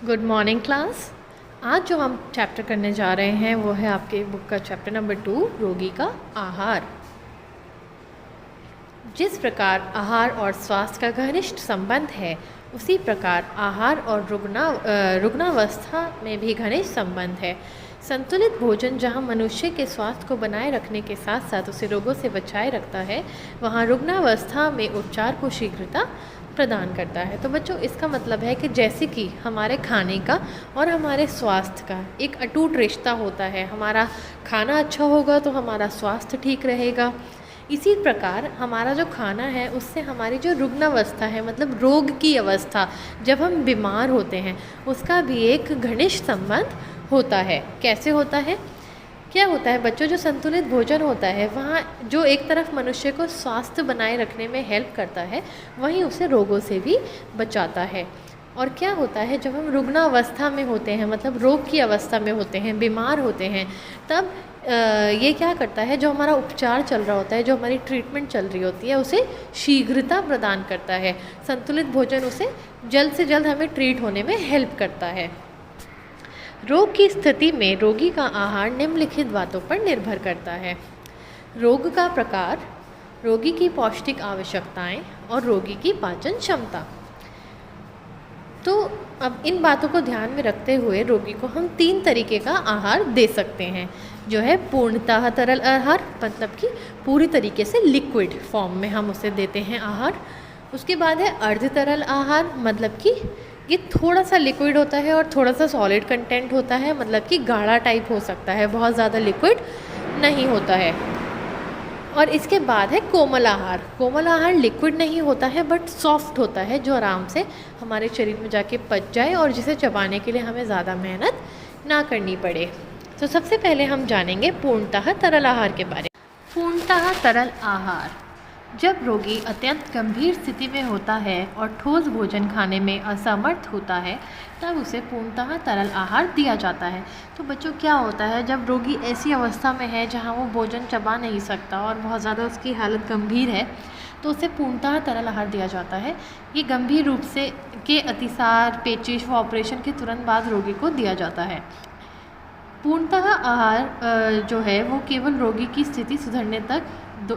Good morning class. आज जो हम चैप्टर करने जा रहे हैं वो है आपके बुक का चैप्टर नंबर 2, रोगी का आहार। जिस प्रकार आहार और स्वास्थ्य का घनिष्ठ संबंध है, उसी प्रकार आहार और रुग्णावस्था में भी घनिष्ठ संबंध है। संतुलित भोजन जहाँ मनुष्य के स्वास्थ्य को बनाए रखने के साथ साथ उसे रोगों से बचाए रखता है, वहाँ रुग्णावस्था में उपचार को शीघ्रता प्रदान करता है। तो बच्चों, इसका मतलब है कि जैसे कि हमारे खाने का और हमारे स्वास्थ्य का एक अटूट रिश्ता होता है। हमारा खाना अच्छा होगा तो हमारा स्वास्थ्य ठीक रहेगा। इसी प्रकार हमारा जो खाना है उससे हमारी जो रुग्णावस्था है, मतलब रोग की अवस्था, जब हम बीमार होते हैं, उसका भी एक घनिष्ठ संबंध होता है। कैसे होता है? क्या होता है बच्चों, जो संतुलित भोजन होता है वहाँ जो एक तरफ मनुष्य को स्वास्थ्य बनाए रखने में हेल्प करता है, वहीं उसे रोगों से भी बचाता है। और क्या होता है, जब हम रुग्णावस्था में होते हैं, मतलब रोग की अवस्था में होते हैं, बीमार होते हैं, तब ये क्या करता है, जो हमारा उपचार चल रहा होता है, जो हमारी ट्रीटमेंट चल रही होती है, उसे शीघ्रता प्रदान करता है। संतुलित भोजन उसे जल्द से जल्द हमें ट्रीट होने में हेल्प करता है। रोग की स्थिति में रोगी का आहार निम्नलिखित बातों पर निर्भर करता है: रोग का प्रकार, रोगी की पौष्टिक आवश्यकताएं और रोगी की पाचन क्षमता। तो अब इन बातों को ध्यान में रखते हुए रोगी को हम 3 तरीके का आहार दे सकते हैं, जो है पूर्णतः तरल आहार, मतलब कि पूरी तरीके से लिक्विड फॉर्म में हम उसे देते हैं आहार। उसके बाद है अर्ध तरल आहार, मतलब कि ये थोड़ा सा लिक्विड होता है और थोड़ा सा सॉलिड कंटेंट होता है, मतलब कि गाढ़ा टाइप हो सकता है, बहुत ज़्यादा लिक्विड नहीं होता है। और इसके बाद है कोमल आहार। कोमल आहार लिक्विड नहीं होता है बट सॉफ्ट होता है, जो आराम से हमारे शरीर में जाके पच जाए और जिसे चबाने के लिए हमें ज़्यादा मेहनत ना करनी पड़े। तो सबसे पहले हम जानेंगे पूर्णतः तरल आहार के बारे में। पूर्णतः तरल आहार: जब रोगी अत्यंत गंभीर स्थिति में होता है और ठोस भोजन खाने में असमर्थ होता है, तब उसे पूर्णतः तरल आहार दिया जाता है। तो बच्चों, क्या होता है, जब रोगी ऐसी अवस्था में है जहां वो भोजन चबा नहीं सकता और बहुत ज़्यादा उसकी हालत गंभीर है, तो उसे पूर्णतः तरल आहार दिया जाता है। ये गंभीर रूप से के अतिसार, पेचिश व ऑपरेशन के तुरंत बाद रोगी को दिया जाता है। पूर्णतः आहार जो है वो केवल रोगी की स्थिति सुधरने तक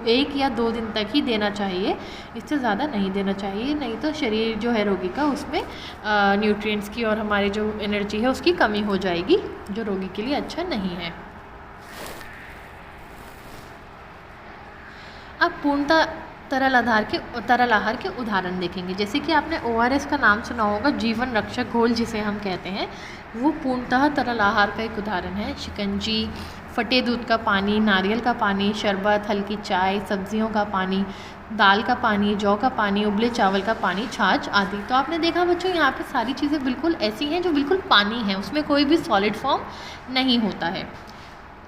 1 या 2 दिन तक ही देना चाहिए, इससे ज़्यादा नहीं देना चाहिए, नहीं तो शरीर जो है रोगी का, उसमें न्यूट्रिएंट्स की और हमारी जो एनर्जी है उसकी कमी हो जाएगी, जो रोगी के लिए अच्छा नहीं है। अब पूर्णतः तरल आहार के उदाहरण देखेंगे। जैसे कि आपने ORS का नाम सुना होगा, जीवन रक्षक घोल जिसे हम कहते हैं, वो पूर्णतः तरल आहार का एक उदाहरण है। शिकंजी, फटे दूध का पानी, नारियल का पानी, शरबत, हल्की चाय, सब्जियों का पानी, दाल का पानी, जौ का पानी, उबले चावल का पानी, छाछ आदि। तो आपने देखा बच्चों, यहाँ पे सारी चीज़ें बिल्कुल ऐसी हैं जो बिल्कुल पानी है, उसमें कोई भी सॉलिड फॉर्म नहीं होता है।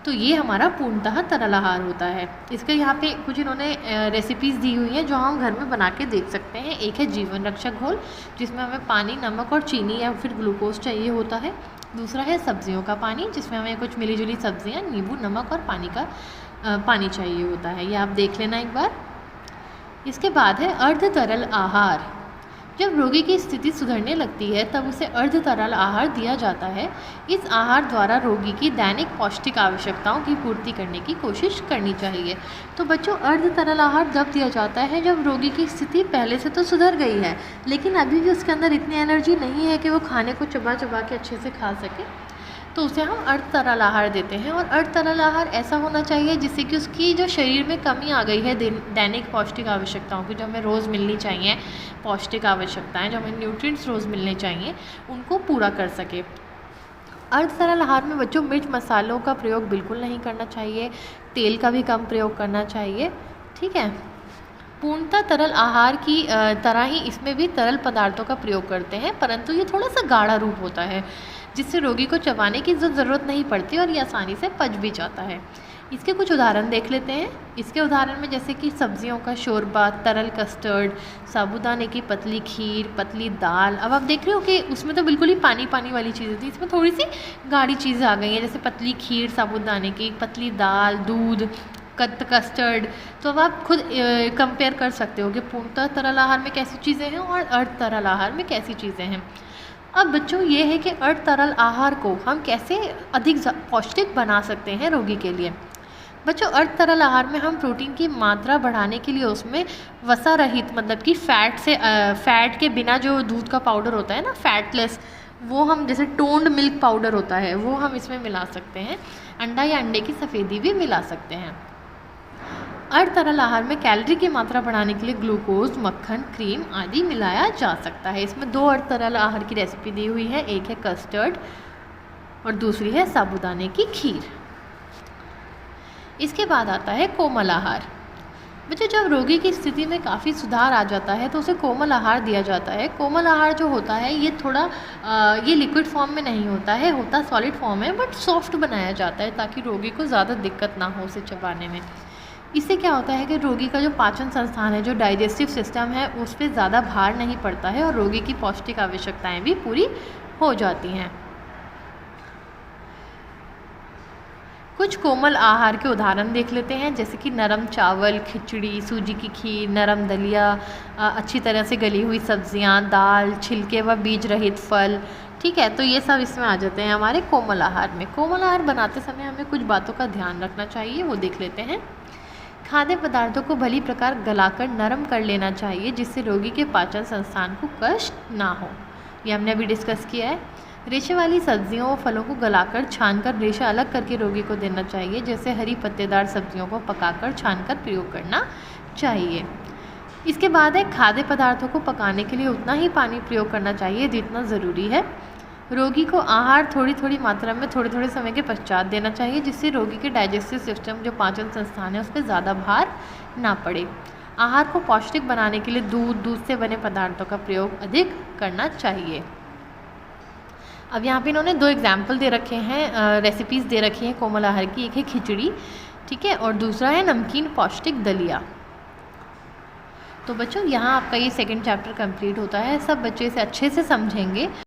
तो ये हमारा पूर्णतः तरल आहार होता है। इसके यहाँ पे कुछ इन्होंने रेसिपीज़ दी हुई हैं जो हम घर में बना के देख सकते हैं। एक है जीवन रक्षक घोल, जिसमें हमें पानी, नमक और चीनी या फिर ग्लूकोज चाहिए होता है। दूसरा है सब्जियों का पानी, जिसमें हमें कुछ मिली जुली सब्जियाँ, नींबू, नमक और पानी चाहिए होता है। ये आप देख लेना एक बार। इसके बाद है अर्ध तरल आहार। जब रोगी की स्थिति सुधरने लगती है तब उसे अर्ध तरल आहार दिया जाता है। इस आहार द्वारा रोगी की दैनिक पौष्टिक आवश्यकताओं की पूर्ति करने की कोशिश करनी चाहिए। तो बच्चों, अर्ध तरल आहार जब दिया जाता है जब रोगी की स्थिति पहले से तो सुधर गई है, लेकिन अभी भी उसके अंदर इतनी एनर्जी नहीं है कि वो खाने को चबा चबा के अच्छे से खा सके, तो उसे हम अर्ध तरल आहार देते हैं। और अर्ध तरल आहार ऐसा होना चाहिए जिससे कि उसकी जो शरीर में कमी आ गई है दैनिक पौष्टिक आवश्यकताओं की, जो हमें रोज़ मिलनी चाहिए, पौष्टिक आवश्यकताएं जो हमें न्यूट्रिएंट्स रोज़ मिलने चाहिए, उनको पूरा कर सके। अर्ध तरल आहार में बच्चों मिर्च मसालों का प्रयोग बिल्कुल नहीं करना चाहिए, तेल का भी कम प्रयोग करना चाहिए, ठीक है। पूर्णतः तरल आहार की तरह ही इसमें भी तरल पदार्थों का प्रयोग करते हैं, परंतु ये थोड़ा सा गाढ़ा रूप होता है, जिससे रोगी को चबाने की ज़रूरत नहीं पड़ती और ये आसानी से पच भी जाता है। इसके कुछ उदाहरण देख लेते हैं। इसके उदाहरण में जैसे कि सब्जियों का शोरबा, तरल कस्टर्ड, साबूदाने की पतली खीर, पतली दाल। अब आप देख रहे हो कि उसमें तो बिल्कुल ही पानी पानी वाली चीज़ें थी, इसमें थोड़ी सी गाढ़ी चीज़ें आ गई हैं, जैसे पतली खीर साबूदाने की, पतली दाल, दूध, कस्टर्ड। तो अब आप खुद कंपेयर कर सकते हो कि पूर्णतः तरल आहार में कैसी चीज़ें हैं और अर्ध तरल आहार में कैसी चीज़ें हैं। अब बच्चों ये है कि अर्ध तरल आहार को हम कैसे अधिक पौष्टिक बना सकते हैं रोगी के लिए। बच्चों अर्ध तरल आहार में हम प्रोटीन की मात्रा बढ़ाने के लिए उसमें वसा रहित मतलब कि फैट के बिना जो दूध का पाउडर होता है ना, फैटलेस, वो हम जैसे टोन्ड मिल्क पाउडर होता है वो हम इसमें मिला सकते हैं। अंडा या अंडे की सफ़ेदी भी मिला सकते हैं। अर्ध तरल आहार में कैलोरी की मात्रा बढ़ाने के लिए ग्लूकोज, मक्खन, क्रीम आदि मिलाया जा सकता है। इसमें 2 अर्ध तरल आहार की रेसिपी दी हुई है, एक है कस्टर्ड और दूसरी है साबूदाने की खीर। इसके बाद आता है कोमल आहार। बच्चों जब रोगी की स्थिति में काफ़ी सुधार आ जाता है तो उसे कोमल आहार दिया जाता है। कोमल आहार जो होता है ये थोड़ा ये लिक्विड फॉर्म में नहीं होता है, होता सॉलिड फॉर्म है, बट सॉफ्ट बनाया जाता है ताकि रोगी को ज़्यादा दिक्कत ना हो उसे चबाने में। इससे क्या होता है कि रोगी का जो पाचन संस्थान है, जो डाइजेस्टिव सिस्टम है, उस पर ज़्यादा भार नहीं पड़ता है और रोगी की पौष्टिक आवश्यकताएं भी पूरी हो जाती हैं। कुछ कोमल आहार के उदाहरण देख लेते हैं, जैसे कि नरम चावल, खिचड़ी, सूजी की खीर, नरम दलिया, अच्छी तरह से गली हुई सब्जियां, दाल, छिलके व बीज रहित फल। ठीक है, तो ये सब इसमें आ जाते हैं हमारे कोमल आहार में। कोमल आहार बनाते समय हमें कुछ बातों का ध्यान रखना चाहिए, वो देख लेते हैं। खाद्य पदार्थों को भली प्रकार गलाकर नरम कर लेना चाहिए जिससे रोगी के पाचन संस्थान को कष्ट ना हो। ये हमने अभी डिस्कस किया है। रेशे वाली सब्जियों व फलों को गलाकर छानकर रेशा अलग करके रोगी को देना चाहिए, जैसे हरी पत्तेदार सब्जियों को पकाकर छानकर प्रयोग करना चाहिए। इसके बाद है खाद्य पदार्थों को पकाने के लिए उतना ही पानी प्रयोग करना चाहिए जितना ज़रूरी है। रोगी को आहार थोड़ी थोड़ी मात्रा में थोड़े थोड़े समय के पश्चात देना चाहिए जिससे रोगी के डाइजेस्टिव सिस्टम, जो पाचन संस्थान है, उस पर ज़्यादा भार ना पड़े। आहार को पौष्टिक बनाने के लिए दूध से बने पदार्थों का प्रयोग अधिक करना चाहिए। अब यहाँ पे इन्होंने 2 एग्जाम्पल दे रखे हैं, रेसिपीज़ दे रखी हैं कोमल आहार की। एक है खिचड़ी, ठीक है, और दूसरा है नमकीन पौष्टिक दलिया। तो बच्चों यहाँ आपका ये 2nd चैप्टर कंप्लीट होता है। सब बच्चे इसे अच्छे से समझेंगे